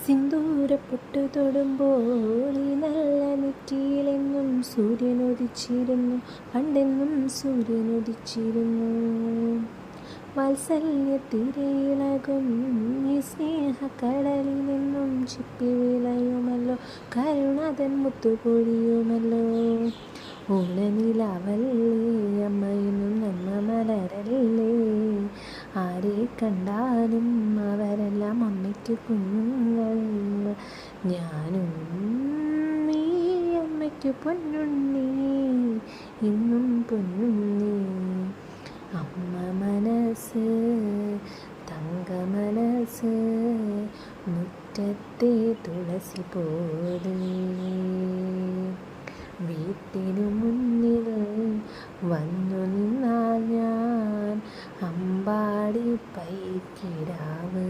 സിന്ദൂരപ്പൊട്ടു തൊടുമ്പോൾ ഈ നല്ല നെറ്റിയിലെന്നും സൂര്യനുദിച്ചിരുന്നു, പണ്ടെന്നും സൂര്യനുദിച്ചിരുന്നു. വാത്സല്യത്തിരയിളകും ഈ സ്നേഹക്കടലിൽ നിന്നും ചിപ്പി വിളയുമല്ലോ, കരുണതൻ മുത്തുപൊഴിയുമല്ലോ. ഓണനിലാവല്ലേ അമ്മയെന്നും നന്മ മലരല്ലേ, ആരെ കണ്ടാലും അവരെല്ലാം അമ്മയ്ക്ക് കുഞ്ഞുങ്ങൾ. ഞാനും ഈ അമ്മയ്ക്ക് പൊന്നുണ്ണി, ഇന്നും പൊന്നുണ്ണി. അമ്മ മനസ്സ് തങ്ക മനസ്സ്, മുറ്റത്തെ തുളസി പോലെ. വീട്ടിനു മുന്നിൽ വന്നു നിന്നാൽ ഞാൻ അമ്പാടി പൈക്കിടാവ്.